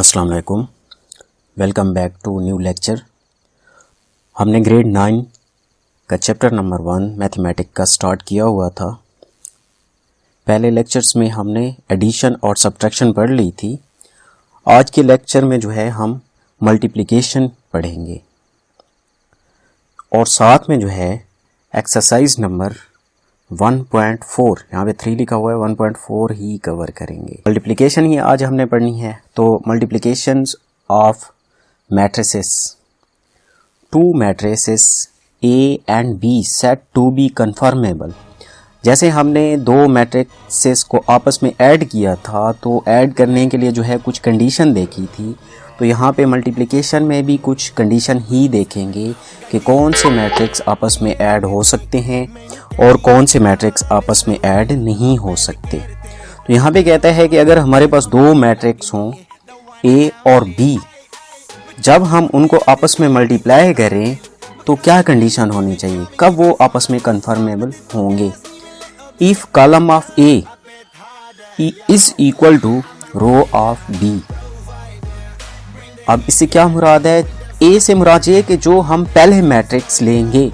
अस्सलाम वालेकुम, welcome back to new lecture. हमने ग्रेड 9 का चैप्टर नंबर 1 मैथमेटिक्स का स्टार्ट किया हुआ था। पहले लेक्चर्स में हमने एडिशन और सब्ट्रैक्शन पढ़ ली थी। आज के लेक्चर में जो है हम मल्टीप्लिकेशन पढ़ेंगे और साथ में जो है एक्सरसाइज नंबर 1.4, यहाँ पे 3 लिखा हुआ है, 1.4 ही कवर करेंगे। मल्टीप्लिकेशन ही आज हमने पढ़नी है। तो multiplications of matrices, two matrices A and B set to be conformable. जैसे हमने दो मैट्रिसेस को आपस में ऐड किया था, तो ऐड करने के लिए जो है कुछ कंडीशन देखी थी। तो यहाँ पे मल्टीप्लिकेशन में भी कुछ कंडीशन ही देखेंगे कि कौन से मैट्रिक्स आपस में ऐड हो सकते हैं और कौन से मैट्रिक्स आपस में ऐड नहीं हो सकते। तो यहाँ पे कहता है कि अगर हमारे पास दो मैट्रिक्स हों A और B, जब हम उनको आपस में मल्टीप्लाई करें तो क्या कंडीशन होनी चाहिए, कब वो आपस में कन्फर्मेबल होंगे। If column of A is equal to row of B। अब इससे क्या मुराद है? A से मुराद ये कि जो हम पहले मैट्रिक्स लेंगे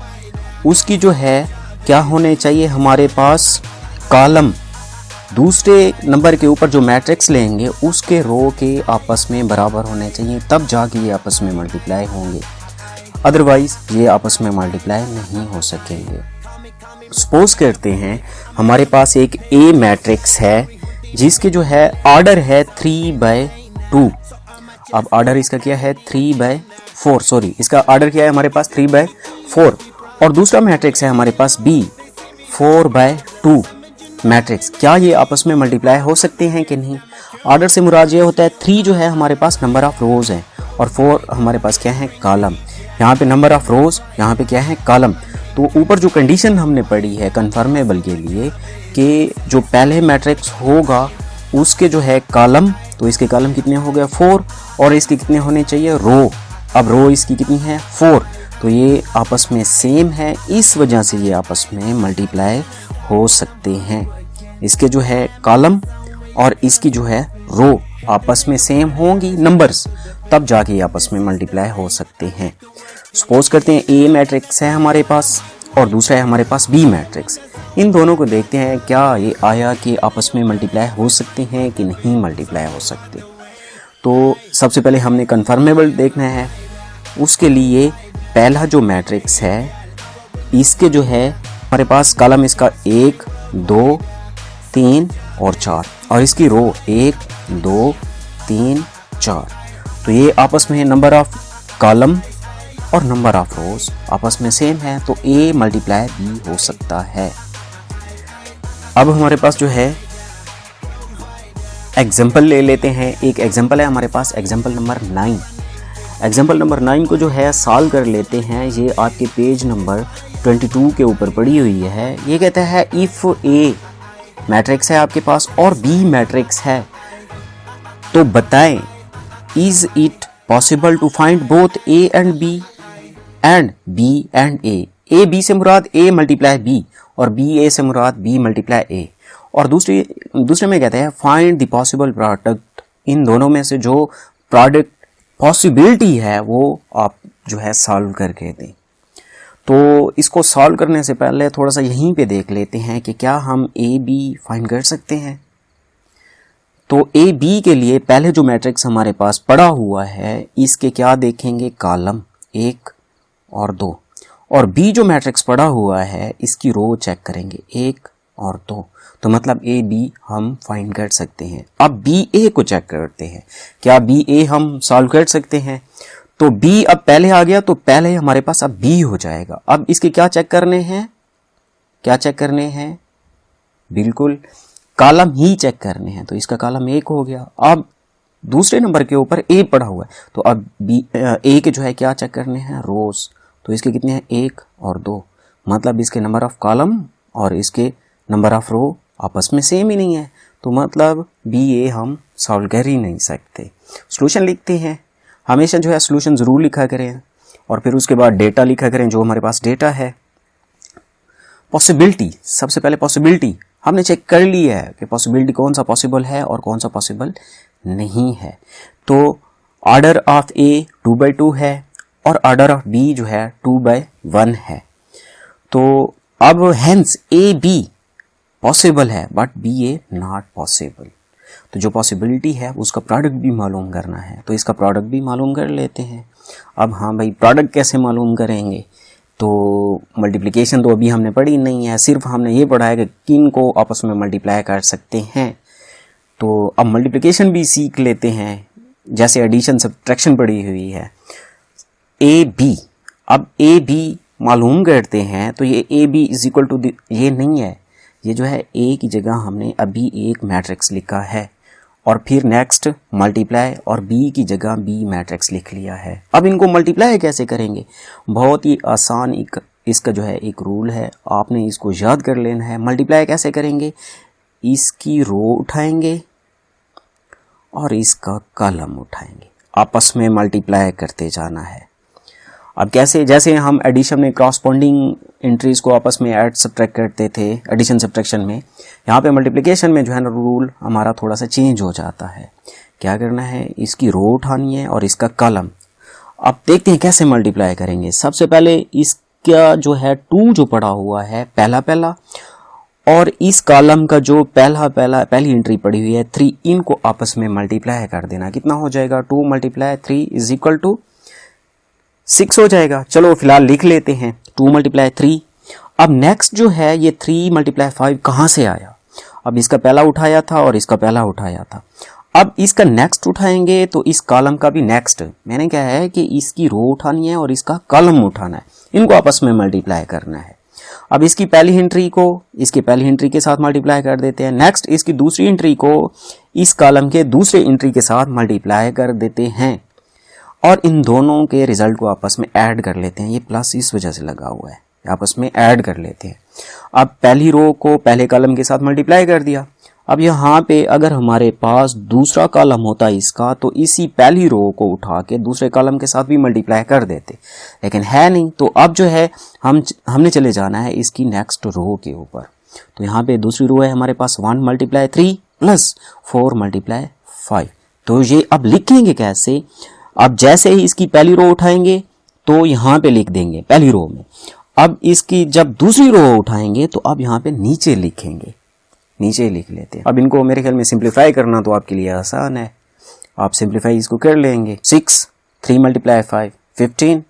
उसकी जो है क्या होने चाहिए, हमारे पास कॉलम, दूसरे नंबर के ऊपर जो मैट्रिक्स लेंगे उसके रो के आपस में बराबर होने चाहिए, तब जाके ये आपस में मल्टीप्लाई होंगे, अदरवाइज ये आपस में मल्टीप्लाई नहीं हो सकेंगे। सपोज करते हैं हमारे पास एक A मैट्रिक्स है जिसके जो है ऑर्डर है 3/2। अब ऑर्डर इसका क्या है 3/4, सॉरी इसका ऑर्डर क्या है हमारे पास 3/4। और दूसरा मैट्रिक्स है हमारे पास B 4/2 मैट्रिक्स। क्या ये आपस में मल्टीप्लाई हो सकते हैं कि नहीं? ऑर्डर से मुराद ये होता है 3 जो है हमारे पास नंबर ऑफ रोज है और 4 हमारे पास क्या है कॉलम। यहाँ पे नंबर ऑफ रोज, यहाँ पे क्या है कॉलम। तो ऊपर जो कंडीशन हमने पढ़ी है कन्फर्मेबल के लिए कि जो पहले मैट्रिक्स होगा उसके जो है कॉलम, तो इसके कॉलम कितने हो गए 4 और इसके कितने होने चाहिए रो। अब रो इसकी कितनी है 4, तो ये आपस में सेम है, इस वजह से ये आपस में मल्टीप्लाई हो सकते हैं। इसके जो है कॉलम और इसकी जो है रो आपस में सेम होंगी नंबर्स, तब जाके ये आपस में मल्टीप्लाई हो सकते हैं। सपोज करते हैं A मैट्रिक्स है हमारे पास और दूसरा है हमारे पास B मैट्रिक्स। इन दोनों को देखते हैं क्या ये आया कि आपस में मल्टीप्लाई हो सकते हैं कि नहीं मल्टीप्लाई हो सकते। तो सबसे पहले हमने कन्फर्मेबल देखना है। उसके लिए पहला जो मैट्रिक्स है इसके जो है हमारे पास कॉलम इसका 1 2 3 और 4 और इसकी रो 1 2 3 4। तो ये आपस में नंबर ऑफ कॉलम और नंबर ऑफ रोज आपस में सेम है, तो A मल्टीप्लाई B हो सकता है। अब हमारे पास जो है एग्जाम्पल ले लेते हैं। एक एग्जाम्पल है हमारे पास, एग्जाम्पल नंबर 9। एग्जाम्पल नंबर 9 को जो है सॉल्व कर लेते हैं। ये आपके पेज नंबर 22 के ऊपर पड़ी हुई है। ये कहता है इफ़ A मैट्रिक्स है आपके पास और B मैट्रिक्स है, तो बताएं is it possible to find both A and B and B and A B से मुराद A मल्टीप्लाई B और B A से मुराद B मल्टीप्लाई A। और दूसरे में कहते हैं फाइंड द पॉसिबल प्रोडक्ट, इन दोनों में से जो प्रोडक्ट पॉसिबिलिटी है वो आप जो है सॉल्व करके दें। तो इसको सॉल्व करने से पहले थोड़ा सा यहीं पे देख लेते हैं कि क्या हम A B फाइंड कर सकते हैं। तो A B के लिए पहले जो मैट्रिक्स हमारे पास पड़ा हुआ है इसके क्या देखेंगे कॉलम 1 और 2, और B जो मैट्रिक्स पड़ा हुआ है इसकी रो चेक करेंगे 1 और 2। तो मतलब A B हम फाइंड कर सकते हैं। अब B A को चेक करते हैं, क्या B A हम सॉल्व कर सकते हैं। तो B अब पहले आ गया, तो पहले हमारे पास अब B हो जाएगा। अब इसके क्या चेक करने हैं, क्या चेक करने हैं, बिल्कुल कॉलम ही चेक करने हैं। तो इसका कॉलम 1 हो गया। अब दूसरे नंबर के ऊपर A पड़ा हुआ है, तो अब A के जो है क्या चेक करने हैं रोज। तो इसके कितने हैं 1 और 2, मतलब इसके नंबर ऑफ कॉलम और इसके नंबर ऑफ रो आपस में सेम ही नहीं है, तो मतलब B A हम सॉल्व कर ही नहीं सकते। सॉल्यूशन लिखते हैं, हमेशा जो है सॉल्यूशन ज़रूर लिखा करें और फिर उसके बाद डेटा लिखा करें जो हमारे पास डेटा है। पॉसिबिलिटी, सबसे पहले पॉसिबिलिटी हमने चेक कर ली है कि पॉसिबिलिटी कौन सा पॉसिबल है और कौन सा पॉसिबल नहीं है। तो ऑर्डर ऑफ ए 2/2 है और ऑर्डर ऑफ बी जो है 2/1 है। तो अब हेंस ए बी पॉसिबल है but B A not possible. तो जो पॉसिबिलिटी है उसका प्रोडक्ट भी मालूम करना है, तो इसका प्रोडक्ट भी मालूम कर लेते हैं। अब हाँ भाई, प्रोडक्ट कैसे मालूम करेंगे? तो मल्टीप्लिकेशन तो अभी हमने पढ़ी नहीं है, सिर्फ हमने ये पढ़ा है कि किन को आपस में मल्टीप्लाई कर सकते हैं। तो अब मल्टीप्लिकेशन भी सीख लेते हैं, जैसे एडिशन सब्ट्रैक्शन पढ़ी हुई है। ए बी, अब ए बी मालूम करते हैं, तो ये A B is equal to, ये नहीं है, ये जो है ए की जगह हमने अभी एक मैट्रिक्स लिखा है और फिर नेक्स्ट मल्टीप्लाई और बी की जगह बी मैट्रिक्स लिख लिया है। अब इनको मल्टीप्लाई कैसे करेंगे? बहुत ही आसान इसका जो है एक रूल है, आपने इसको याद कर लेना है। मल्टीप्लाई कैसे करेंगे? इसकी रो उठाएंगे और इसका कॉलम उठाएंगे, आपस में मल्टीप्लाई करते जाना है। अब कैसे? जैसे हम एडिशन में क्रॉसपोंडिंग एंट्रीज को आपस में ऐड सब्ट्रैक्ट करते थे एडिशन सब्ट्रैक्शन में, यहाँ पे मल्टीप्लिकेशन में जो है ना रूल हमारा थोड़ा सा चेंज हो जाता है। क्या करना है? इसकी रो उठानी है और इसका कॉलम। अब देखते हैं कैसे मल्टीप्लाई करेंगे। सबसे पहले इसका जो है 2 जो पड़ा हुआ है पहला और इस कॉलम का जो पहली एंट्री पड़ी हुई है 3, इनको आपस में मल्टीप्लाई कर देना। कितना हो जाएगा? 2 × 3 इज इक्वल टू 6 हो जाएगा। चलो फिलहाल लिख लेते हैं 2 × 3। अब नेक्स्ट जो है ये 3 × 5 कहाँ से आया? अब इसका पहला उठाया था और इसका पहला उठाया था। अब इसका नेक्स्ट उठाएंगे तो इस कॉलम का भी नेक्स्ट, मैंने क्या है कि इसकी रो उठानी है और इसका कॉलम उठाना है, इनको आपस में मल्टीप्लाई करना है। अब इसकी पहली एंट्री को इसकी पहली एंट्री के साथ मल्टीप्लाई कर देते हैं, नेक्स्ट इसकी दूसरी एंट्री को इस कॉलम के दूसरे एंट्री के साथ मल्टीप्लाई कर देते हैं और इन दोनों के रिजल्ट को आपस में ऐड कर लेते हैं। ये प्लस इस वजह से लगा हुआ है, आपस में ऐड कर लेते हैं। अब पहली रो को पहले कॉलम के साथ मल्टीप्लाई कर दिया। अब यहाँ पे अगर हमारे पास दूसरा कॉलम होता इसका, तो इसी पहली रो को उठा के दूसरे कॉलम के साथ भी मल्टीप्लाई कर देते, लेकिन है नहीं। तो अब जो है हमने चले जाना है इसकी नेक्स्ट रो के ऊपर। तो यहाँ पे दूसरी रो है हमारे पास 1 × 3 + 4 × 5। तो ये अब लिखेंगे कैसे? अब जैसे ही इसकी पहली रो उठाएंगे तो यहाँ पे लिख देंगे पहली रो में। अब इसकी जब दूसरी रो उठाएंगे तो अब यहाँ पे नीचे लिखेंगे, नीचे लिख लेते हैं। अब इनको मेरे ख्याल में सिंप्लीफाई करना तो आपके लिए आसान है, आप सिंप्लीफाई इसको कर लेंगे। 6 3 × 5 15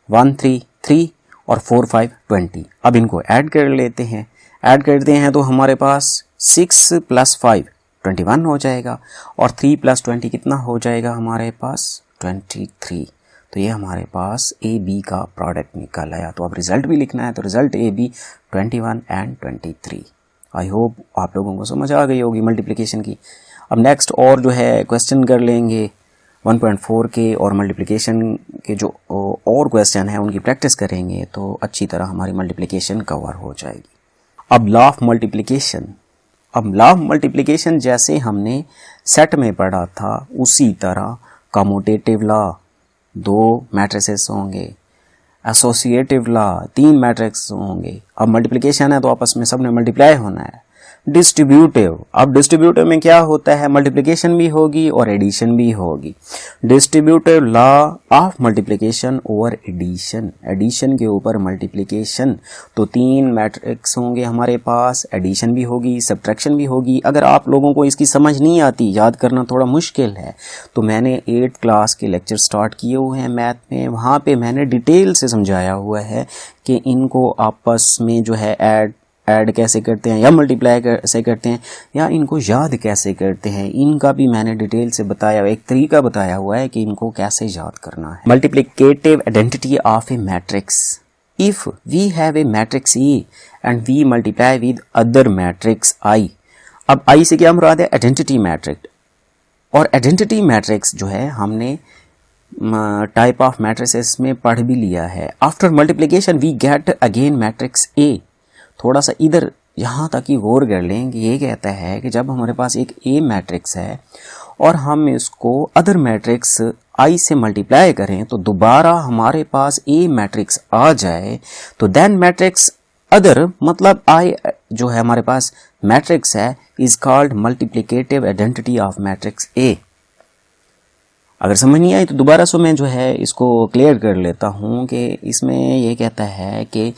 1 3 3 और 4 5 20। अब इनको ऐड कर लेते हैं। ऐड करते हैं तो हमारे पास 6 + 5 21 हो जाएगा और 3 + 20 कितना हो जाएगा हमारे पास? 23। तो ये हमारे पास ए बी का प्रोडक्ट निकल आया। तो अब रिजल्ट भी लिखना है, तो रिजल्ट ए बी 21 और 23। आई होप आप लोगों को समझ आ गई होगी मल्टीप्लिकेशन की। अब नेक्स्ट और जो है क्वेश्चन कर लेंगे 1.4 के, और मल्टीप्लिकेशन के जो और क्वेश्चन है उनकी प्रैक्टिस करेंगे तो अच्छी तरह हमारी मल्टीप्लिकेशन कवर हो जाएगी। अब लॉ ऑफ मल्टीप्लिकेशन। अब लॉ ऑफ मल्टीप्लिकेशन जैसे हमने सेट में पढ़ा था उसी तरह कम्यूटेटिव लॉ 2 मैट्रिसेस होंगे, एसोसिएटिव लॉ 3 मैट्रिक्स होंगे। अब मल्टीप्लिकेशन है तो आपस में सब ने मल्टीप्लाई होना है। डिस्ट्रीब्यूटिव, अब डिस्ट्रीब्यूटिव में क्या होता है? मल्टीप्लिकेशन भी होगी और एडिशन भी होगी। Distributive law of multiplication over addition, addition के ऊपर मल्टीप्लिकेशन। तो 3 मैट्रिक्स होंगे हमारे पास, एडिशन भी होगी, सब्ट्रैक्शन भी होगी। अगर आप लोगों को इसकी समझ नहीं आती, याद करना थोड़ा मुश्किल है, तो मैंने 8th क्लास के लेक्चर स्टार्ट किए हुए हैं मैथ में, वहाँ पे मैंने डिटेल से समझाया हुआ है कि इनको आपस में जो है ऐड कैसे करते हैं या मल्टीप्लाई कैसे करते हैं या इनको याद कैसे करते हैं, इनका भी मैंने डिटेल से बताया, एक तरीका बताया हुआ है कि इनको कैसे याद करना है। Multiplicative identity of a matrix. If we have a matrix A and we multiply with other matrix I. अब आई से क्या मुराद है? Identity matrix. और आइडेंटिटी मैट्रिक्स जो है हमने टाइप ऑफ मैट्रिसेस में पढ़ भी लिया है। After multiplication we get again matrix A. थोड़ा सा इधर यहाँ तक ही गौर कर लें कि ये कहता है कि जब हमारे पास एक ए मैट्रिक्स है और हम इसको अदर मैट्रिक्स आई से मल्टीप्लाई करें तो दोबारा हमारे पास ए मैट्रिक्स आ जाए, तो देन मैट्रिक्स अदर मतलब आई जो है हमारे पास मैट्रिक्स है is called multiplicative identity of matrix A. अगर समझ नहीं आई तो दोबारा से मैं जो है इसको क्लियर कर लेता हूँ कि इसमें ये कहता है कि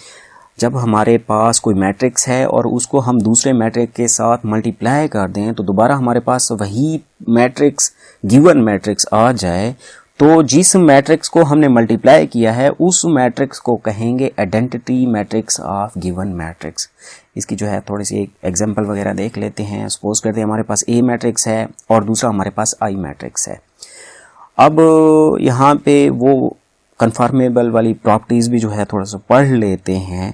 जब हमारे पास कोई मैट्रिक्स है और उसको हम दूसरे मैट्रिक्स के साथ मल्टीप्लाई कर दें तो दोबारा हमारे पास वही मैट्रिक्स गिवन मैट्रिक्स आ जाए, तो जिस मैट्रिक्स को हमने मल्टीप्लाई किया है उस मैट्रिक्स को कहेंगे identity matrix of given matrix. इसकी जो है थोड़ी सी एक एग्जांपल वगैरह देख लेते हैं। सपोज करते हैं हमारे पास ए मैट्रिक्स है और दूसरा हमारे पास आई मैट्रिक्स है। अब यहाँ पे वो कन्फर्मेबल वाली प्रॉपर्टीज़ भी जो है थोड़ा सा पढ़ लेते हैं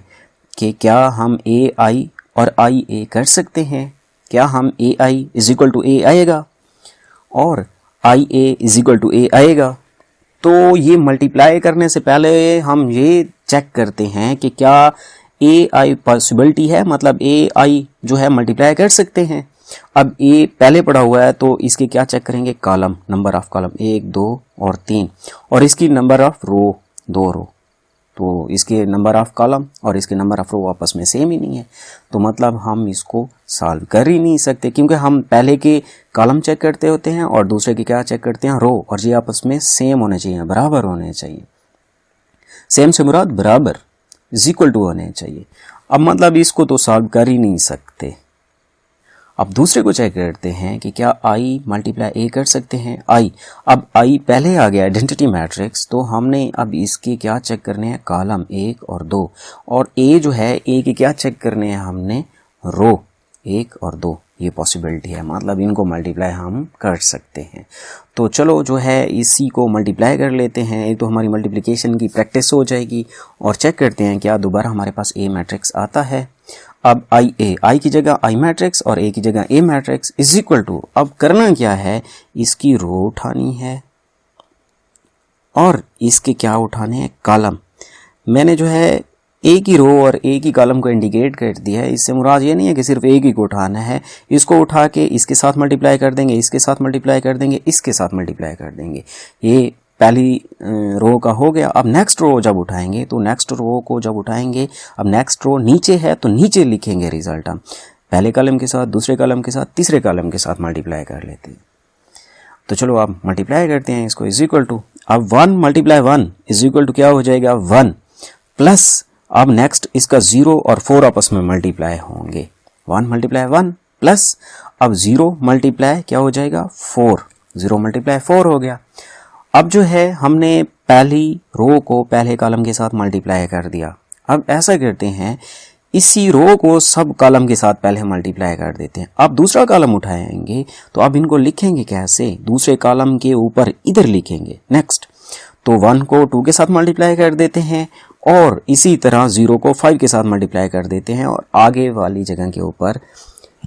कि क्या हम ए आई और आई ए कर सकते हैं। क्या हम ए आई इज इक्वल टू ए आएगा और आई ए इज इक्वल टू ए आएगा। तो ये मल्टीप्लाई करने से पहले हम ये चेक करते हैं कि क्या ए आई पॉसिबिलिटी है, मतलब ए आई जो है मल्टीप्लाई कर सकते हैं। अब ए पहले पड़ा हुआ है तो इसके क्या चेक करेंगे, कॉलम, नंबर ऑफ कॉलम 1 2 और 3, और इसकी नंबर ऑफ रो 2 रो। तो इसके नंबर ऑफ कॉलम और इसके नंबर ऑफ रो आपस में सेम ही नहीं है, तो मतलब हम इसको सॉल्व कर ही नहीं सकते, क्योंकि हम पहले के कॉलम चेक करते होते हैं और दूसरे के क्या चेक करते हैं, रो, और ये आपस में सेम होने चाहिए, बराबर होने चाहिए। सेम से मुराद बराबर, इज इक्वल टू होने चाहिए। अब मतलब इसको तो सॉल्व कर ही नहीं सकते। अब दूसरे को चेक करते हैं कि क्या आई मल्टीप्लाई ए कर सकते हैं, आई। अब आई पहले आ गया आइडेंटिटी मैट्रिक्स, तो हमने अब इसके क्या चेक करने हैं, कॉलम 1 और 2, और ए जो है ए के क्या चेक करने हैं हमने, रो 1 और 2। ये पॉसिबिलिटी है, मतलब इनको मल्टीप्लाई हम कर सकते हैं। तो चलो जो है इसी को मल्टीप्लाई कर लेते हैं। एक तो हमारी मल्टीप्लिकेशन की प्रैक्टिस हो जाएगी और चेक करते हैं क्या दोबारा हमारे पास ए मैट्रिक्स आता है। अब आई ए, आई की जगह आई मैट्रिक्स और ए की जगह ए मैट्रिक्स इज इक्वल टू, अब करना क्या है, इसकी रो उठानी है और इसके क्या उठाने हैं, कॉलम। मैंने जो है ए की रो और ए की कॉलम को इंडिकेट कर दिया है। इससे मुराद ये नहीं है कि सिर्फ ए की को उठाना है, इसको उठा के इसके साथ मल्टीप्लाई कर देंगे, इसके साथ मल्टीप्लाई कर देंगे, इसके साथ मल्टीप्लाई कर देंगे। ये पहली रो का हो गया। अब नेक्स्ट रो जब उठाएंगे तो नेक्स्ट रो को जब उठाएंगे, अब नेक्स्ट रो नीचे है तो नीचे लिखेंगे रिजल्ट हम, पहले कॉलम के साथ, दूसरे कॉलम के साथ, तीसरे कॉलम के साथ मल्टीप्लाई कर लेते हैं। तो चलो आप मल्टीप्लाई करते हैं इसको, इज इक्वल टू, अब 1 मल्टीप्लाई 1 इज इक्वल टू क्या हो जाएगा, 1 प्लस, अब नेक्स्ट इसका 0 और 4 आपस में मल्टीप्लाई होंगे, 1 मल्टीप्लाई 1 प्लस, अब 0 मल्टीप्लाई क्या हो जाएगा, 4, 0 मल्टीप्लाई 4 हो गया। अब जो है हमने पहली रो को पहले कॉलम के साथ मल्टीप्लाई कर दिया। अब ऐसा करते हैं, इसी रो को सब कॉलम के साथ पहले मल्टीप्लाई कर देते हैं। अब दूसरा कॉलम उठाएंगे तो अब इनको लिखेंगे कैसे, दूसरे कॉलम के ऊपर इधर लिखेंगे नेक्स्ट। तो 1 को 2 के साथ मल्टीप्लाई कर देते हैं और इसी तरह 0 को 5 के साथ मल्टीप्लाई कर देते हैं और आगे वाली जगह के ऊपर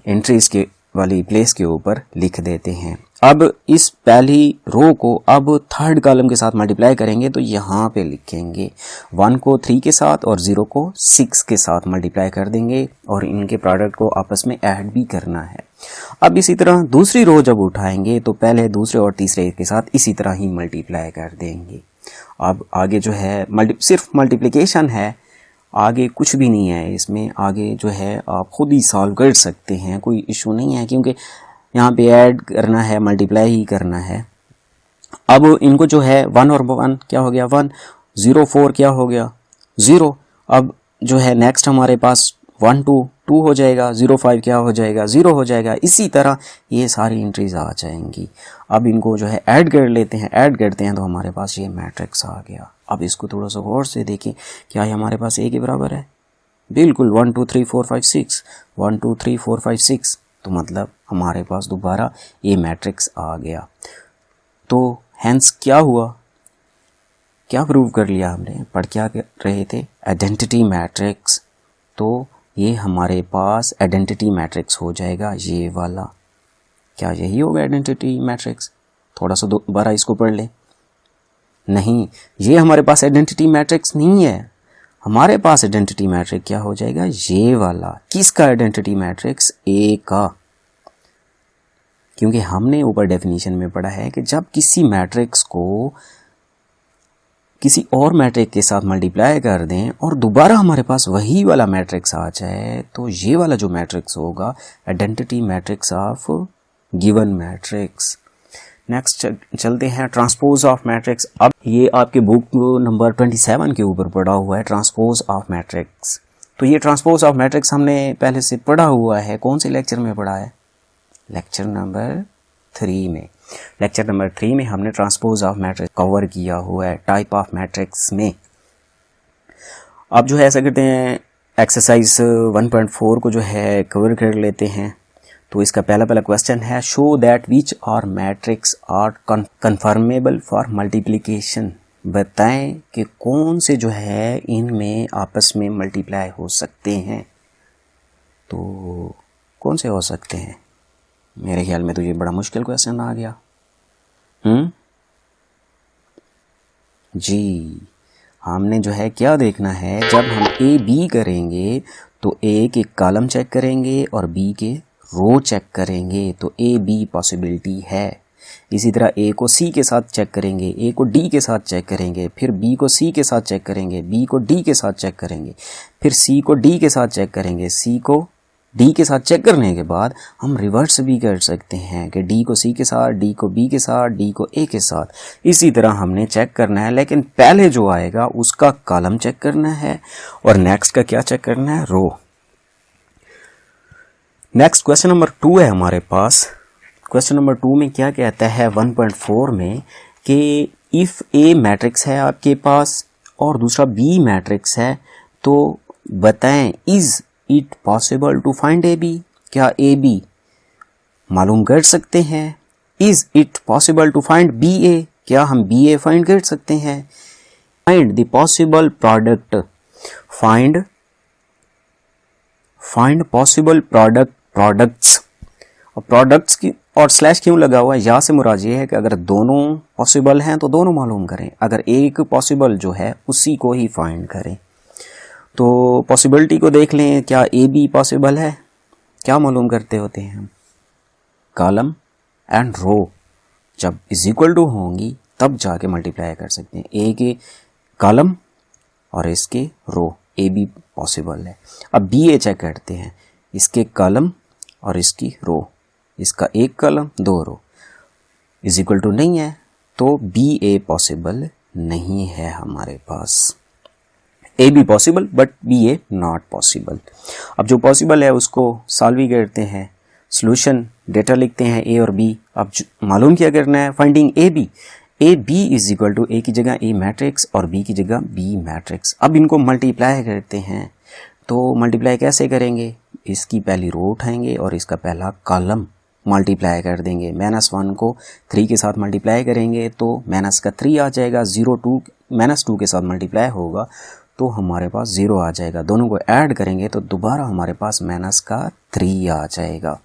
एंट्रीज के वाली प्लेस के ऊपर लिख देते हैं। अब इस पहली रो को अब थर्ड कॉलम के साथ मल्टीप्लाई करेंगे तो यहाँ पे लिखेंगे 1 को 3 के साथ और 0 को 6 के साथ मल्टीप्लाई कर देंगे और इनके प्रोडक्ट को आपस में ऐड भी करना है। अब इसी तरह दूसरी रो जब उठाएंगे तो पहले दूसरे और तीसरे के साथ इसी तरह ही मल्टीप्लाई कर देंगे। अब आगे जो है सिर्फ मल्टीप्लिकेशन है, आगे कुछ भी नहीं है इसमें, आगे जो है आप खुद ही सॉल्व कर सकते हैं, कोई इशू नहीं है, क्योंकि यहाँ पे ऐड करना है, मल्टीप्लाई ही करना है। अब इनको जो है 1 और 1 क्या हो गया, 1, 0 4 क्या हो गया, 0। अब जो है नेक्स्ट हमारे पास 1 2 2 हो जाएगा, 0 5 क्या हो जाएगा, 0 हो जाएगा। इसी तरह ये सारी एंट्रीज आ जाएंगी। अब इनको जो है ऐड कर लेते हैं, ऐड करते हैं तो हमारे पास ये मैट्रिक्स आ गया। अब इसको थोड़ा सा गौर से देखें, क्या ये हमारे पास ए के बराबर है, बिल्कुल 1 2 3 4 5 6, 1 2 3 4 5 6, तो मतलब हमारे पास दोबारा ए मैट्रिक्स आ गया। तो हेंस क्या हुआ, क्या प्रूव कर लिया हमने, पढ़ क्या कर रहे थे, आइडेंटिटी मैट्रिक्स। तो ये हमारे पास आइडेंटिटी मैट्रिक्स हो जाएगा ये वाला। क्या यही होगा आइडेंटिटी मैट्रिक्स, थोड़ा सा दोबारा इसको पढ़ ले। नहीं, ये हमारे पास आइडेंटिटी मैट्रिक्स नहीं है, हमारे पास आइडेंटिटी मैट्रिक्स क्या हो जाएगा, ये वाला। किसका आइडेंटिटी मैट्रिक्स, ए का, क्योंकि हमने ऊपर डेफिनेशन में पढ़ा है कि जब किसी मैट्रिक्स को किसी और मैट्रिक्स के साथ मल्टीप्लाई कर दें और दोबारा हमारे पास वही वाला मैट्रिक्स आ जाए तो ये वाला जो मैट्रिक्स होगा identity matrix of given matrix. Next चलते हैं ट्रांसपोज ऑफ मैट्रिक्स। अब ये आपके बुक नंबर 27 के ऊपर पढ़ा हुआ है ट्रांसपोज ऑफ मैट्रिक्स। तो ये ट्रांसपोज ऑफ मैट्रिक्स हमने पहले से पढ़ा हुआ है, कौन से लेक्चर में पढ़ा है? लेक्चर नंबर 3 में। लेक्चर नंबर 3 में हमने ट्रांसपोज ऑफ मैट्रिक्स कवर किया हुआ है टाइप ऑफ मैट्रिक्स में। अब जो है ऐसा करते हैं, एक्सरसाइज 1.4 को जो है कवर कर लेते हैं। तो इसका पहला क्वेश्चन है, show that which are matrix are conformable for multiplication. बताएं कि कौन से जो है इनमें आपस में मल्टीप्लाई हो सकते हैं। तो कौन से हो सकते हैं? मेरे ख्याल में तो ये बड़ा मुश्किल क्वेश्चन आ गया। जी, हमने जो है क्या देखना है, जब हम ए बी करेंगे तो ए के कॉलम चेक करेंगे और बी के रो चेक करेंगे, तो ए बी पॉसिबिलिटी है। इसी तरह ए को सी के साथ चेक करेंगे, ए को डी के साथ चेक करेंगे, फिर बी को सी के साथ चेक करेंगे, बी को डी के साथ चेक करेंगे, फिर सी को डी के साथ चेक करेंगे, सी को डी के साथ चेक करने के बाद हम रिवर्स भी कर सकते हैं कि डी को सी के साथ, डी को बी के साथ, डी को ए के साथ। इसी तरह हमने चेक करना है, लेकिन पहले जो आएगा उसका कॉलम चेक करना है और नेक्स्ट का क्या चेक करना है? रो। नेक्स्ट क्वेश्चन नंबर 2 है हमारे पास। क्वेश्चन नंबर 2 में क्या कहता है 1.4 में कि इफ़ ए मैट्रिक्स है आपके पास और दूसरा बी मैट्रिक्स है, तो बताएं is it possible to find A B. क्या ए बी मालूम कर सकते हैं? Is it possible to find B A. क्या हम बी ए फाइंड कर सकते हैं? Find the possible product. Find possible products. और प्रोडक्ट्स की और स्लैश क्यों लगा हुआ है? यहाँ से मुराद ये है कि अगर दोनों पॉसिबल हैं तो दोनों मालूम करें, अगर एक पॉसिबल जो है उसी को ही फाइंड करें। तो पॉसिबिलिटी को देख लें, क्या ए बी पॉसिबल है? क्या मालूम करते होते हैं हम? कॉलम एंड रो जब इज इक्वल टू होंगी तब जाके मल्टीप्लाई कर सकते हैं। ए के कॉलम और इसके रो, ए बी पॉसिबल है। अब बी ए चेक करते हैं, इसके कॉलम और इसकी रो, इसका एक column 2 row is equal to नहीं है, तो बी ए पॉसिबल नहीं है हमारे पास। A B possible but B A not possible. अब जो पॉसिबल है उसको सॉल्व ही करते हैं, सॉल्यूशन डेटा लिखते हैं ए और बी। अब मालूम क्या करना है? Finding A B. A B is equal to A की जगह ए मैट्रिक्स और बी की जगह बी मैट्रिक्स। अब इनको मल्टीप्लाई करते हैं, तो मल्टीप्लाई कैसे करेंगे? इसकी पहली रो उठाएंगे और इसका पहला कॉलम मल्टीप्लाई कर देंगे। -1 को 3 के साथ मल्टीप्लाई करेंगे तो माइनस का 3 आ जाएगा, 0 -2 के साथ मल्टीप्लाई होगा तो हमारे पास 0 आ जाएगा। दोनों को ऐड करेंगे तो दोबारा हमारे पास -3 आ जाएगा।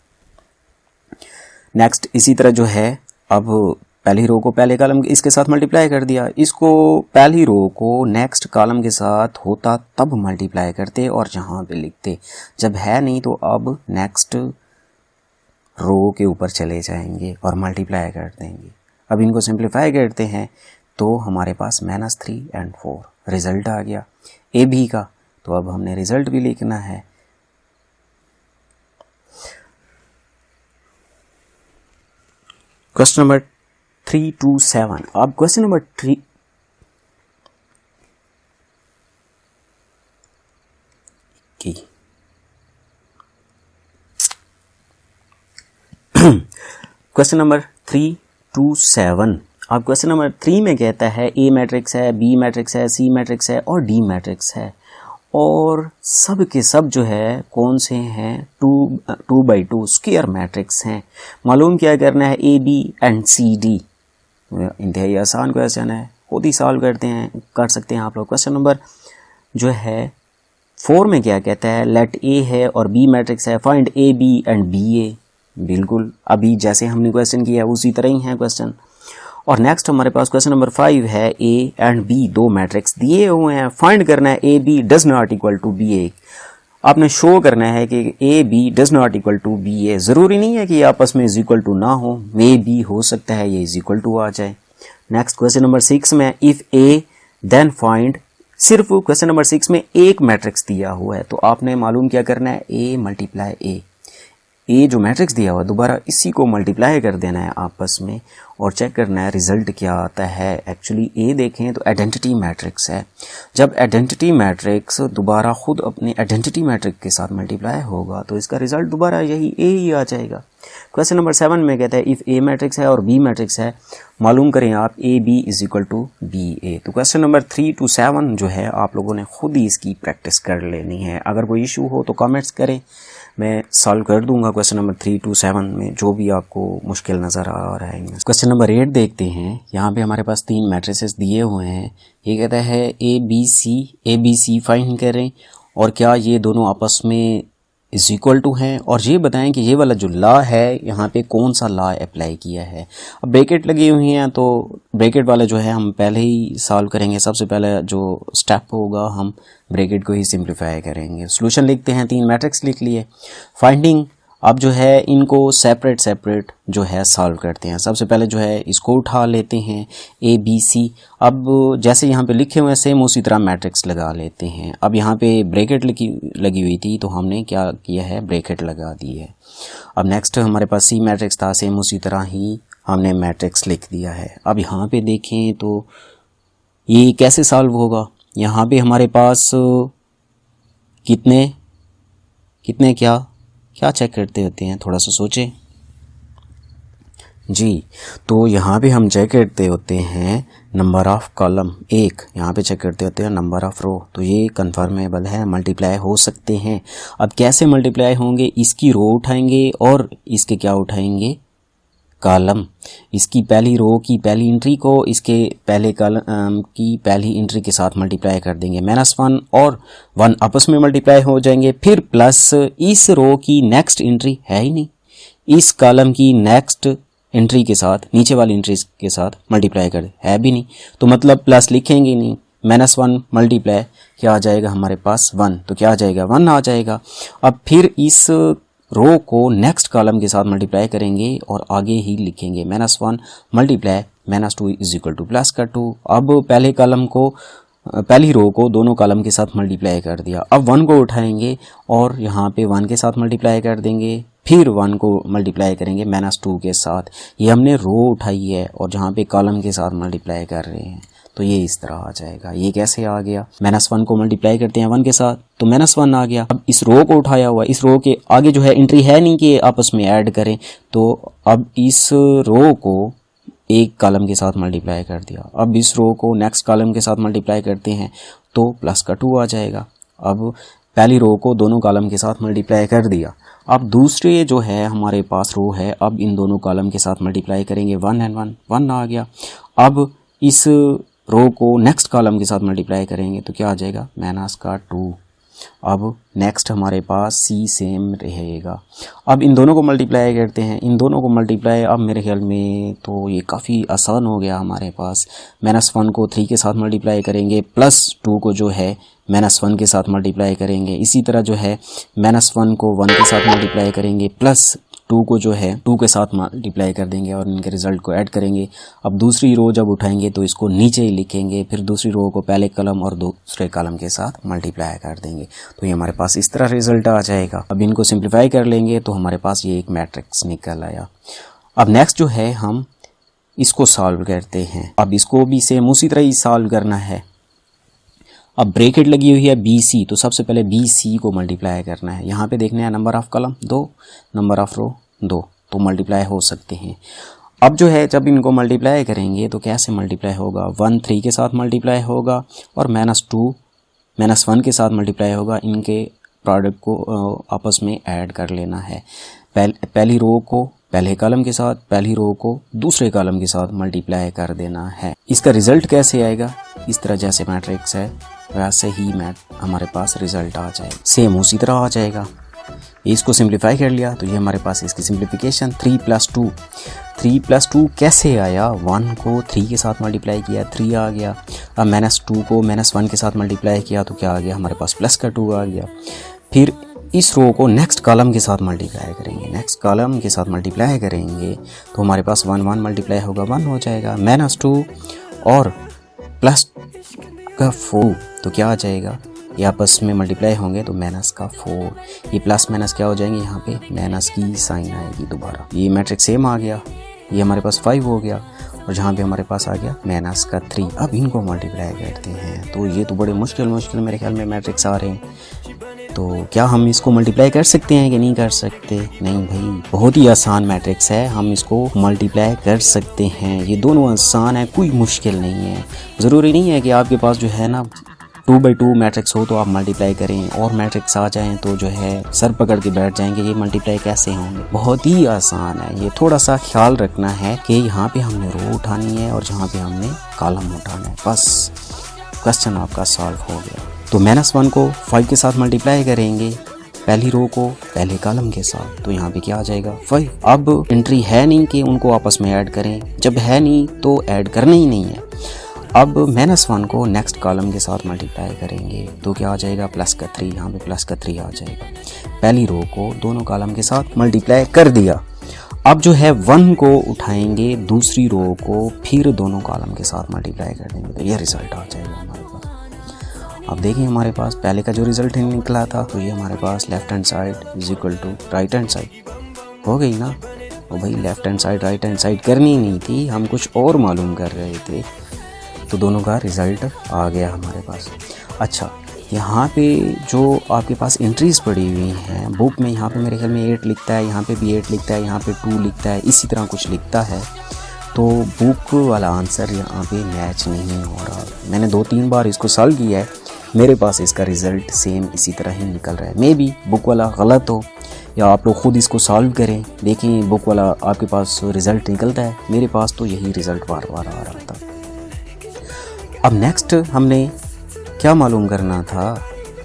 नेक्स्ट इसी तरह जो है, अब पहली रो को पहले कॉलम इसके साथ मल्टीप्लाई कर दिया, इसको पहली रो को नेक्स्ट कॉलम के साथ होता तब मल्टीप्लाई करते और यहाँ पे लिखते। जब है नहीं तो अब नेक्स्ट रो के ऊपर चले जाएंगे और मल्टीप्लाई कर देंगे। अब इनको सिंप्लीफाई करते हैं तो हमारे पास -3 और 4 रिजल्ट आ गया ए बी का। तो अब हमने रिजल्ट भी लिखना है। Question number 3 to 7। अब क्वेश्चन नंबर 3 की क्वेश्चन नंबर 3 to 7। अब क्वेश्चन नंबर 3 में कहता है ए मैट्रिक्स है, बी मैट्रिक्स है, सी मैट्रिक्स है और डी मैट्रिक्स है और सब के सब जो है कौन से हैं? 2x2 स्क्वायर मैट्रिक्स हैं। मालूम क्या करना है? A B and C D. इंतहाई आसान क्वेश्चन है, खुद ही सॉल्व कर सकते हैं आप लोग। क्वेश्चन नंबर जो है 4 में क्या कहता है? लेट ए है और बी मैट्रिक्स है, find A B and B A. बिल्कुल अभी जैसे हमने क्वेश्चन किया उसी तरह ही है क्वेश्चन। और नेक्स्ट हमारे पास क्वेश्चन नंबर 5 है, ए एंड बी दो मैट्रिक्स दिए हुए हैं, फाइंड करना है A B does not equal to B A. आपने शो करना है कि A B does not equal to B A. ज़रूरी नहीं है कि आपस में इज इक्वल टू ना हो, मे बी हो सकता है ये इज इक्वल टू आ जाए। नेक्स्ट क्वेश्चन नंबर 6 में इफ़ ए देन फाइंड, सिर्फ क्वेश्चन नंबर 6 में एक मैट्रिक्स दिया हुआ है तो आपने मालूम क्या करना है? ए मल्टीप्लाई ए। ए जो मैट्रिक्स दिया हुआ दोबारा इसी को मल्टीप्लाई कर देना है आपस में और चेक करना है रिजल्ट क्या आता है। एक्चुअली ए देखें तो आइडेंटिटी मैट्रिक्स है। जब आइडेंटिटी मैट्रिक्स दोबारा खुद अपने आइडेंटिटी मैट्रिक्स के साथ मल्टीप्लाई होगा तो इसका रिजल्ट दोबारा यही ए ही आ जाएगा। क्वेश्चन नंबर 7 में कहता है इफ़ ए मैट्रिक्स है और बी मैट्रिक्स है मालूम करें आप A B is equal to B A. तो क्वेश्चन नंबर 3 to 7 जो है आप लोगों ने खुद ही इसकी प्रैक्टिस कर लेनी है। अगर कोई इशू हो तो कमेंट्स करें, मैं सॉल्व कर दूंगा क्वेश्चन नंबर 3 to 7 में जो भी आपको मुश्किल नज़र आ रहा है। क्वेश्चन नंबर 8 देखते हैं। यहाँ पे हमारे पास 3 मैट्रिसेस दिए हुए हैं। ये कहता है ए बी सी फाइंड करें और क्या ये दोनों आपस में इज इक्वल टू हैं और ये बताएं कि ये वाला जो लॉ है यहाँ पे कौन सा लॉ अप्लाई किया है। अब ब्रैकेट लगी हुई हैं तो ब्रैकेट वाला जो है हम पहले ही सॉल्व करेंगे। सबसे पहले जो स्टेप होगा हम ब्रैकेट को ही सिंप्लीफाई करेंगे। सॉल्यूशन लिखते हैं, 3 मैट्रिक्स लिख लिए। फाइंडिंग, अब जो है इनको सेपरेट जो है सॉल्व करते हैं। सबसे पहले जो है इसको उठा लेते हैं ए बी सी। अब जैसे यहाँ पे लिखे हुए हैं सेम उसी तरह मैट्रिक्स लगा लेते हैं। अब यहाँ पे ब्रैकेट लगी हुई थी तो हमने क्या किया है, ब्रैकेट लगा दी है। अब नेक्स्ट हमारे पास सी मैट्रिक्स था, सेम उसी तरह ही हमने मैट्रिक्स लिख दिया है। अब यहाँ पे देखें तो ये कैसे सॉल्व होगा। यहाँ पे हमारे पास कितने क्या चेक करते होते हैं, थोड़ा सा सोचें जी। तो यहाँ पे हम चेक करते होते हैं नंबर ऑफ कॉलम, एक यहाँ पे चेक करते होते हैं नंबर ऑफ रो। तो ये कन्फर्मेबल है, मल्टीप्लाई हो सकते हैं। अब कैसे मल्टीप्लाई होंगे, इसकी रो उठाएंगे और इसके क्या उठाएंगे, कॉलम। इसकी पहली रो की पहली एंट्री को इसके पहले कॉलम की पहली एंट्री के साथ मल्टीप्लाई कर देंगे। -1 और 1 आपस में मल्टीप्लाई हो जाएंगे। फिर प्लस इस रो की नेक्स्ट एंट्री है ही नहीं, इस कॉलम की नेक्स्ट एंट्री के साथ नीचे वाली एंट्री के साथ मल्टीप्लाई कर है भी नहीं, तो मतलब प्लस लिखेंगे नहीं। -1 मल्टीप्लाई क्या आ जाएगा हमारे पास 1, तो क्या आ जाएगा 1 आ जाएगा। अब फिर इस रो को नेक्स्ट कॉलम के साथ मल्टीप्लाई करेंगे और आगे ही लिखेंगे -1 मल्टीप्लाई -2 इज इक्वल टू +2। अब पहले कॉलम को पहली रो को दोनों कॉलम के साथ मल्टीप्लाई कर दिया। अब 1 को उठाएंगे और यहाँ पे 1 के साथ मल्टीप्लाई कर देंगे, फिर 1 को मल्टीप्लाई करेंगे -2 के साथ। ये हमने रो उठाई है और जहाँ पे कॉलम के साथ मल्टीप्लाई कर रहे हैं, तो ये इस तरह आ जाएगा। ये कैसे आ गया, -1 को मल्टीप्लाई करते हैं 1 के साथ तो -1 आ गया। अब इस रो को उठाया हुआ, इस रो के आगे जो है एंट्री है नहीं कि आपस में ऐड करें, तो अब इस रो को एक कॉलम के साथ मल्टीप्लाई कर दिया। अब इस रो को नेक्स्ट कॉलम के साथ मल्टीप्लाई करते हैं तो +2 आ जाएगा। अब पहली रो को दोनों कॉलम के साथ मल्टीप्लाई कर दिया। अब दूसरे जो है हमारे पास रो है, अब इन दोनों कॉलम के साथ मल्टीप्लाई करेंगे 1 and 1 आ गया। अब इस रो को नेक्स्ट कॉलम के साथ मल्टीप्लाई करेंगे तो क्या आ जाएगा -2। अब नेक्स्ट हमारे पास सी सेम रहेगा। अब इन दोनों को मल्टीप्लाई करते हैं, इन दोनों को मल्टीप्लाई अब मेरे ख्याल में तो ये काफ़ी आसान हो गया हमारे पास। -1 को 3 के साथ मल्टीप्लाई करेंगे, +2 को जो है -1 के साथ मल्टीप्लाई करेंगे। इसी तरह जो है -1 को 1 के साथ मल्टीप्लाई करेंगे, +2 को जो है 2 के साथ मल्टीप्लाई कर देंगे और इनके रिजल्ट को ऐड करेंगे। अब दूसरी रो जब उठाएंगे तो इसको नीचे ही लिखेंगे, फिर दूसरी रो को पहले कॉलम और दूसरे कॉलम के साथ मल्टीप्लाई कर देंगे। तो ये हमारे पास इस तरह रिजल्ट आ जाएगा। अब इनको सिंप्लीफाई कर लेंगे तो हमारे पास ये एक मैट्रिक्स निकल आया। अब नेक्स्ट जो है हम इसको सॉल्व करते हैं। अब इसको भी सेम उसी तरह ही सॉल्व करना है। अब ब्रैकेट लगी हुई है BC, तो सबसे पहले BC को मल्टीप्लाई करना है। यहाँ पे देखने हैं number of column 2, number of row 2, तो मल्टीप्लाई हो सकते हैं। अब जो है जब इनको मल्टीप्लाई करेंगे तो कैसे मल्टीप्लाई होगा, 1 3 के साथ मल्टीप्लाई होगा और -2 -1 के साथ मल्टीप्लाई होगा। इनके प्रोडक्ट को आपस में ऐड कर लेना है। पहली रो को पहले कॉलम के साथ, पहली रो को दूसरे कॉलम के साथ मल्टीप्लाई कर देना है। इसका रिजल्ट कैसे आएगा, इस तरह जैसे मैट्रिक्स है वैसे ही हमारे पास रिजल्ट आ जाएगा, सेम उसी तरह आ जाएगा। इसको सिंप्लीफाई कर लिया तो ये हमारे पास इसकी सिंप्लीफिकेशन 3 + 2 कैसे आया, 1 को 3 के साथ मल्टीप्लाई किया 3 आ गया। अब -2 को -1 के साथ मल्टीप्लाई किया तो क्या आ गया हमारे पास +2 आ गया। फिर इस रो को नेक्स्ट कॉलम के साथ मल्टीप्लाई करेंगे, नेक्स्ट कॉलम के साथ मल्टीप्लाई करेंगे तो हमारे पास 1 मल्टीप्लाई होगा 1 हो जाएगा। -2 और +4 तो क्या आ जाएगा ये आपस में मल्टीप्लाई होंगे तो माइनस का 4, ये प्लस माइनस क्या हो जाएंगे, यहाँ पे माइनस की साइन आएगी दोबारा। ये मैट्रिक्स सेम आ गया, ये हमारे पास 5 हो गया और जहाँ पे हमारे पास आ गया माइनस का 3। अब इनको मल्टीप्लाई करते हैं तो ये तो बड़े मुश्किल मेरे ख्याल में मैट्रिक्स आ रहे हैं। तो क्या हम इसको मल्टीप्लाई कर सकते हैं कि नहीं कर सकते? नहीं भाई, बहुत ही आसान मैट्रिक्स है, हम इसको मल्टीप्लाई कर सकते हैं। ये दोनों आसान है, कोई मुश्किल नहीं है। ज़रूरी नहीं है कि आपके पास जो है ना 2/2 मैट्रिक्स हो तो आप मल्टीप्लाई करें, और मैट्रिक्स आ जाएं तो जो है सर पकड़ के बैठ जाएंगे ये मल्टीप्लाई कैसे होंगे। बहुत ही आसान है, ये थोड़ा सा ख्याल रखना है कि यहाँ पे हमने रो उठानी है और जहाँ पे हमने कॉलम उठाना है, बस क्वेश्चन आपका सॉल्व हो गया। तो -1 को 5 के साथ मल्टीप्लाई करेंगे, पहली रो को पहले कॉलम के साथ, तो यहाँ पे क्या आ जाएगा 5। अब एंट्री है नहीं कि उनको आपस में ऐड करें, जब है नहीं तो ऐड करना ही नहीं है। अब -1 को नेक्स्ट कॉलम के साथ मल्टीप्लाई करेंगे तो क्या आ जाएगा +3, यहाँ पे +3 आ जाएगा। पहली रो को दोनों कॉलम के साथ मल्टीप्लाई कर दिया। अब जो है 1 को उठाएंगे दूसरी रो को, फिर दोनों कॉलम के साथ मल्टीप्लाई कर देंगे तो ये रिजल्ट आ जाएगा हमारे पास। अब देखिए हमारे पास पहले का जो रिजल्ट निकला था तो ये हमारे पास left hand side is equal to right hand side हो गई ना। तो भाई left hand side right hand side करनी नहीं थी, हम कुछ और मालूम कर रहे थे, तो दोनों का रिज़ल्ट आ गया हमारे पास। अच्छा, यहाँ पे जो आपके पास एंट्रीज़ पड़ी हुई हैं बुक में, यहाँ पे मेरे ख्याल में 8 लिखता है, यहाँ पे भी 8 लिखता है, यहाँ पे 2 लिखता है, इसी तरह कुछ लिखता है, तो बुक वाला आंसर यहाँ पे मैच नहीं हो रहा। मैंने 2-3 बार इसको सॉल्व किया है, मेरे पास इसका रिज़ल्ट सेम इसी तरह ही निकल रहा है। मे बी बुक वाला गलत हो या आप लोग ख़ुद इसको सॉल्व करें, देखें बुक वाला आपके पास रिज़ल्ट निकलता है, मेरे पास तो यही रिज़ल्ट बार बार आ रहा था। अब नेक्स्ट हमने क्या मालूम करना था,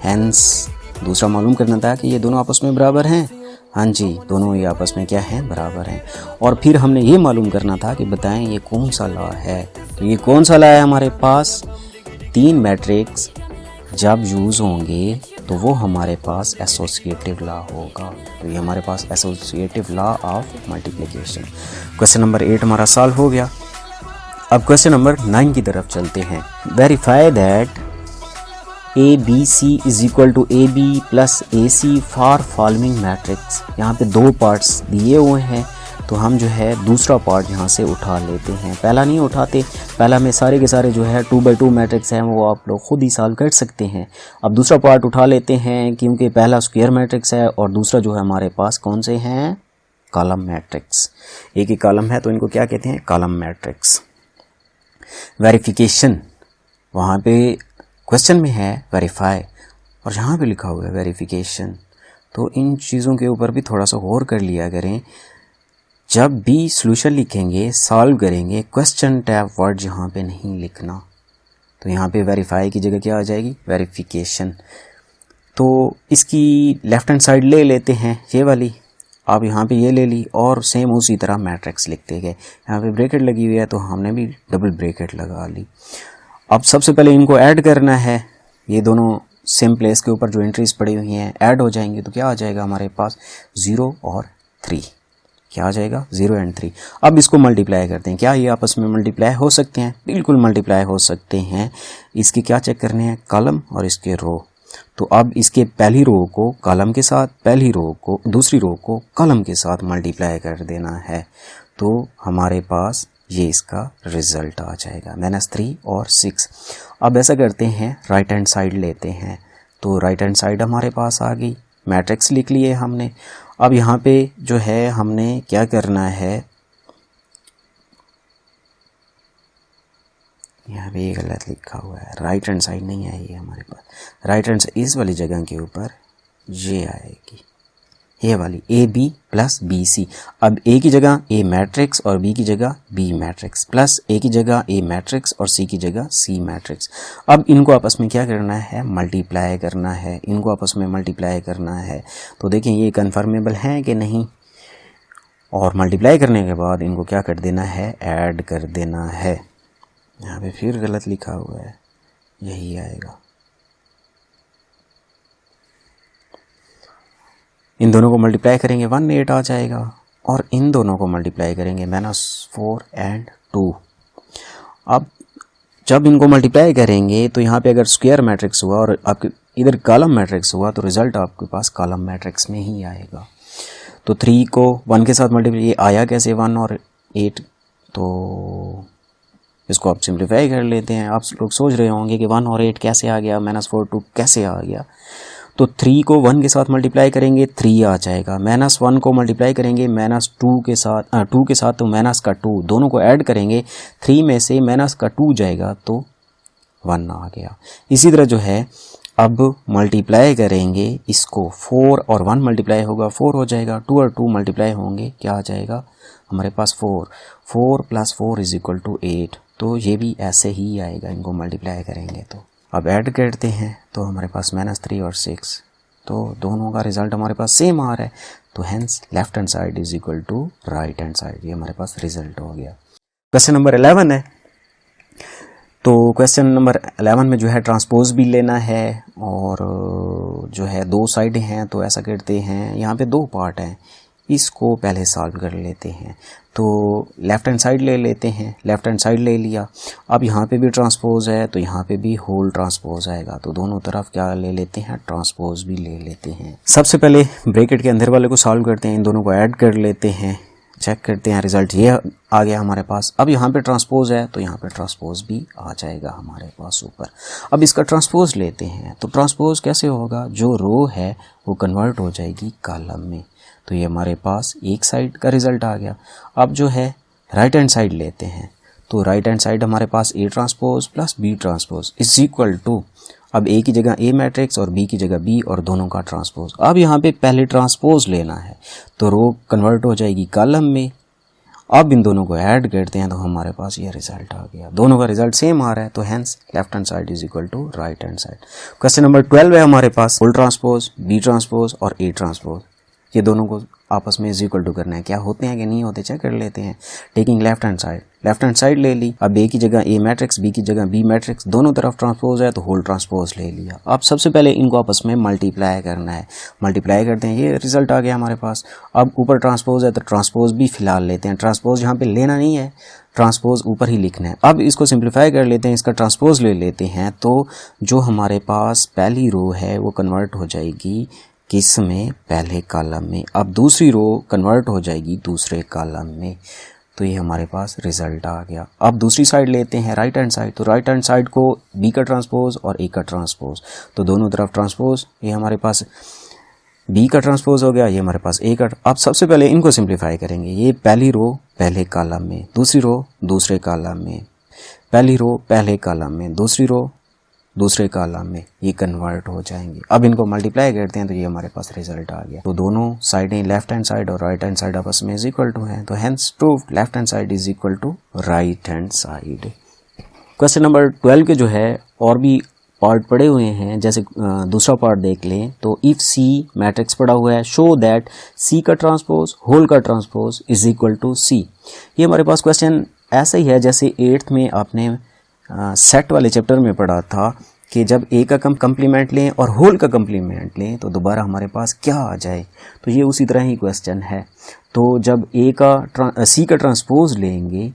हैंस दूसरा मालूम करना था कि ये दोनों आपस में बराबर हैं। हाँ जी, दोनों ये आपस में क्या हैं, बराबर हैं। और फिर हमने ये मालूम करना था कि बताएं ये कौन सा लॉ है। तो ये कौन सा लॉ है हमारे पास, 3 मैट्रिक्स जब यूज़ होंगे तो वो हमारे पास एसोसिएटिव लॉ होगा। तो ये हमारे पास associative law of multiplication. Question number 8 हमारा सॉल्व हो गया। अब क्वेश्चन नंबर 9 की तरफ चलते हैं। Verify that ABC is equal to AB plus AC for following matrix. यहाँ पे 2 पार्ट्स दिए हुए हैं, तो हम जो है दूसरा पार्ट यहाँ से उठा लेते हैं। पहला नहीं उठाते, पहला में सारे के सारे जो है 2/2 मैट्रिक्स हैं वो आप लोग खुद ही सॉल्व कर सकते हैं। अब दूसरा पार्ट उठा लेते हैं क्योंकि पहला स्क्वायर मैट्रिक्स है और दूसरा जो है हमारे पास कौन से हैं, कॉलम मैट्रिक्स। एक ही कॉलम है तो इनको क्या कहते हैं, कॉलम मैट्रिक्स। वेरिफिकेशन, वहाँ पे क्वेश्चन में है वेरीफाई और यहाँ पे लिखा हुआ है वेरिफिकेशन, तो इन चीज़ों के ऊपर भी थोड़ा सा गौर कर लिया करें। जब भी सॉल्यूशन लिखेंगे, सॉल्व करेंगे, क्वेश्चन टैब वर्ड यहाँ पे नहीं लिखना। तो यहाँ पे वेरीफाई की जगह क्या आ जाएगी, वेरिफिकेशन। तो इसकी लेफ़्ट हैंड साइड ले लेते हैं, ये वाली आप यहाँ पे ये ले ली और सेम उसी तरह मैट्रिक्स लिखते गए। यहाँ पे ब्रैकेट लगी हुई है तो हमने भी डबल ब्रैकेट लगा ली। अब सबसे पहले इनको ऐड करना है, ये दोनों सेम प्लेस के ऊपर जो एंट्रीज पड़ी हुई हैं ऐड हो जाएंगी तो क्या आ जाएगा हमारे पास 0 और 3, क्या आ जाएगा 0 और 3। अब इसको मल्टीप्लाई करते हैं, क्या ये आपस में मल्टीप्लाई हो सकते हैं, बिल्कुल मल्टीप्लाई हो सकते हैं। इसके क्या चेक करने हैं, कॉलम और इसके रो। तो अब इसके पहली रो को कॉलम के साथ, पहली रो को दूसरी रो को कॉलम के साथ मल्टीप्लाई कर देना है, तो हमारे पास ये इसका रिजल्ट आ जाएगा -3 और 6। अब ऐसा करते हैं, राइट हैंड साइड लेते हैं, तो राइट हैंड साइड हमारे पास आ गई, मैट्रिक्स लिख लिए हमने। अब यहाँ पे जो है हमने क्या करना है, यहाँ पे ये गलत लिखा हुआ है, राइट हैंड साइड नहीं आई है हमारे पास, राइट हैंड साइड इस वाली जगह के ऊपर ये आएगी, ये वाली AB प्लस BC। अब A की जगह A मैट्रिक्स और B की जगह B मैट्रिक्स, प्लस A की जगह A मैट्रिक्स और C की जगह C मैट्रिक्स। अब इनको आपस में क्या करना है, मल्टीप्लाई करना है, इनको आपस में मल्टीप्लाई करना है। तो देखें ये कन्फर्मेबल है कि नहीं, और मल्टीप्लाई करने के बाद इनको क्या कर देना है, ऐड कर देना है। यहाँ पे फिर गलत लिखा हुआ है, यही आएगा। इन दोनों को मल्टीप्लाई करेंगे 1 में 8 आ जाएगा, और इन दोनों को मल्टीप्लाई करेंगे -4 और 2। अब जब इनको मल्टीप्लाई करेंगे तो यहाँ पे अगर स्क्वायर मैट्रिक्स हुआ और आपके इधर कॉलम मैट्रिक्स हुआ तो रिज़ल्ट आपके पास कॉलम मैट्रिक्स में ही आएगा। तो 3 को 1 के साथ मल्टीप्लाई, ये आया कैसे 1 और 8, तो इसको आप सिंप्लीफाई कर लेते हैं। आप लोग सोच रहे होंगे कि 1 और 8 कैसे आ गया, -4 2 कैसे आ गया। तो 3 को 1 के साथ मल्टीप्लाई करेंगे 3 आ जाएगा, -1 को मल्टीप्लाई करेंगे -2 के साथ 2 के साथ तो माइनस का 2, दोनों को ऐड करेंगे 3 में से माइनस का 2 जाएगा तो 1 आ गया। इसी तरह जो है अब मल्टीप्लाई करेंगे इसको, 4 और 1 मल्टीप्लाई होगा 4 हो जाएगा, 2 और 2 मल्टीप्लाई होंगे क्या आ जाएगा हमारे पास 4 + 4 = 8। तो ये भी ऐसे ही आएगा, इनको मल्टीप्लाई करेंगे तो। अब ऐड करते हैं तो हमारे पास -3 और 6, तो दोनों का रिज़ल्ट हमारे पास सेम आ रहा है, तो hence left hand side = right hand side. ये हमारे पास रिज़ल्ट हो गया। क्वेश्चन नंबर 11 है। तो क्वेश्चन नंबर 11 में जो है ट्रांसपोज भी लेना है और जो है 2 साइडें हैं, तो ऐसा करते हैं, यहाँ पे 2 पार्ट हैं, इसको पहले सॉल्व कर लेते हैं। तो लेफ़्ट हैंड साइड ले लेते हैं, लेफ़्ट हैंड साइड ले लिया। अब यहाँ पे भी ट्रांसपोज है तो यहाँ पे भी होल ट्रांसपोज आएगा, तो दोनों तरफ क्या ले लेते हैं, ट्रांसपोज भी ले लेते हैं। सबसे पहले ब्रैकेट के अंदर वाले को सॉल्व करते हैं, इन दोनों को ऐड कर लेते हैं, चेक करते हैं, रिज़ल्ट ये आ गया हमारे पास। अब यहाँ पे ट्रांसपोज है तो यहाँ पे ट्रांसपोज भी आ जाएगा हमारे पास ऊपर। अब इसका ट्रांसपोज लेते हैं, तो ट्रांसपोज कैसे होगा, जो रो है वो कन्वर्ट हो जाएगी कॉलम में, तो ये हमारे पास एक साइड का रिज़ल्ट आ गया। अब जो है राइट हैंड साइड लेते हैं, तो राइट हैंड साइड हमारे पास A ट्रांसपोज + B ट्रांसपोज = अब A की जगह A मैट्रिक्स और B की जगह B और दोनों का ट्रांसपोज। अब यहाँ पे पहले ट्रांसपोज लेना है, तो रो कन्वर्ट हो जाएगी कॉलम में। अब इन दोनों को ऐड करते हैं तो हमारे पास ये रिज़ल्ट आ गया, दोनों का रिज़ल्ट सेम आ रहा है, तो hence left hand side = right hand side. Question number 12 है हमारे पास, होल ट्रांसपोज, B ट्रांसपोज और A ट्रांसपोज, ये दोनों को आपस में = करना है, क्या होते हैं कि नहीं होते चेक कर लेते हैं। टेकिंग लेफ्ट हैंड साइड ले ली। अब A की जगह A मैट्रिक्स, B की जगह B मैट्रिक्स, दोनों तरफ ट्रांसपोज है तो होल ट्रांसपोज ले लिया। अब सबसे पहले इनको आपस में मल्टीप्लाई करना है, मल्टीप्लाई करते हैं, ये रिज़ल्ट आ गया हमारे पास। अब ऊपर ट्रांसपोज है तो ट्रांसपोज भी फिलहाल लेते हैं, ट्रांसपोज यहाँ पे लेना नहीं है, ट्रांसपोज ऊपर ही लिखना है। अब इसको सिंप्लीफाई कर लेते हैं, इसका ट्रांसपोज ले लेते हैं, तो जो हमारे पास पहली रो है वो कन्वर्ट हो जाएगी किस में, पहले कॉलम में। अब दूसरी रो कन्वर्ट हो जाएगी दूसरे कॉलम में, तो ये हमारे पास रिज़ल्ट आ गया। अब दूसरी साइड लेते हैं राइट हैंड साइड, तो राइट हैंड साइड को B का ट्रांसपोज और A का ट्रांसपोज, तो दोनों तरफ ट्रांसपोज, ये हमारे पास B का ट्रांसपोज हो गया, ये हमारे पास A का। अब सबसे पहले इनको सिंप्लीफाई करेंगे, ये पहली रो पहले कॉलम में, दूसरी रो दूसरे कॉलम में, पहली रो पहले कॉलम में, दूसरी रो दूसरे कॉलम में, ये कन्वर्ट हो जाएंगे। अब इनको मल्टीप्लाई करते हैं तो ये हमारे पास रिजल्ट आ गया। तो दोनों साइडें लेफ्ट हैंड साइड और राइट हैंड साइड आपस में इक्वल टू हैं, तो hence proved left hand side is equal to right hand side. Question number 12 के जो है और भी पार्ट पड़े हुए हैं, जैसे दूसरा पार्ट देख लें तो इफ सी मैट्रिक्स पड़ा हुआ है, शो दैट सी का ट्रांसपोज होल का ट्रांसपोज इज इक्वल टू सी। ये हमारे पास क्वेश्चन ऐसा ही है जैसे 8th में आपने सेट वाले चैप्टर में पढ़ा था कि जब ए का कंप्लीमेंट लें और होल का कंप्लीमेंट लें तो दोबारा हमारे पास क्या आ जाए। तो ये उसी तरह ही क्वेश्चन है। तो जब ए का सी का ट्रांसपोज लेंगे,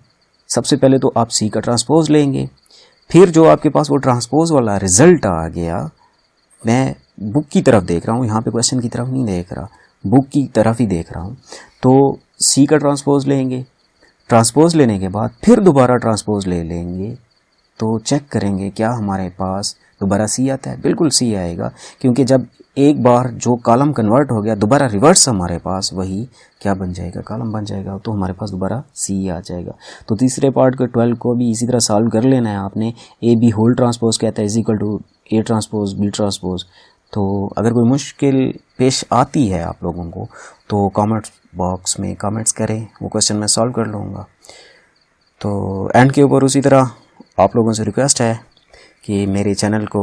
सबसे पहले तो आप सी का ट्रांसपोज लेंगे, फिर जो आपके पास वो ट्रांसपोज वाला रिजल्ट आ गया, मैं बुक की तरफ देख रहा हूँ, यहाँ पे क्वेश्चन की तरफ नहीं देख रहा, बुक की तरफ ही देख रहा हूँ। तो सी का ट्रांसपोज लेंगे, ट्रांसपोज लेने के बाद फिर दोबारा ट्रांसपोज ले लेंगे, तो चेक करेंगे क्या हमारे पास दोबारा सी आता है। बिल्कुल सी आएगा, क्योंकि जब एक बार जो कॉलम कन्वर्ट हो गया दोबारा रिवर्स हमारे पास वही क्या बन जाएगा, कॉलम बन जाएगा, तो हमारे पास दोबारा सी आ जाएगा। तो तीसरे पार्ट के 12 को भी इसी तरह सॉल्व कर लेना है आपने। ए बी होल ट्रांसपोज कहता है is equal to A transpose B transpose. तो अगर कोई मुश्किल पेश आती है आप लोगों को तो कमेंट्स बॉक्स में कमेंट्स करें, वो क्वेश्चन मैं सॉल्व कर लूँगा। तो एंड के ऊपर उसी तरह आप लोगों से रिक्वेस्ट है कि मेरे चैनल को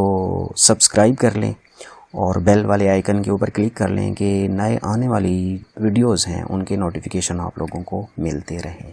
सब्सक्राइब कर लें और बेल वाले आइकन के ऊपर क्लिक कर लें कि नए आने वाली वीडियोस हैं उनके नोटिफिकेशन आप लोगों को मिलते रहें।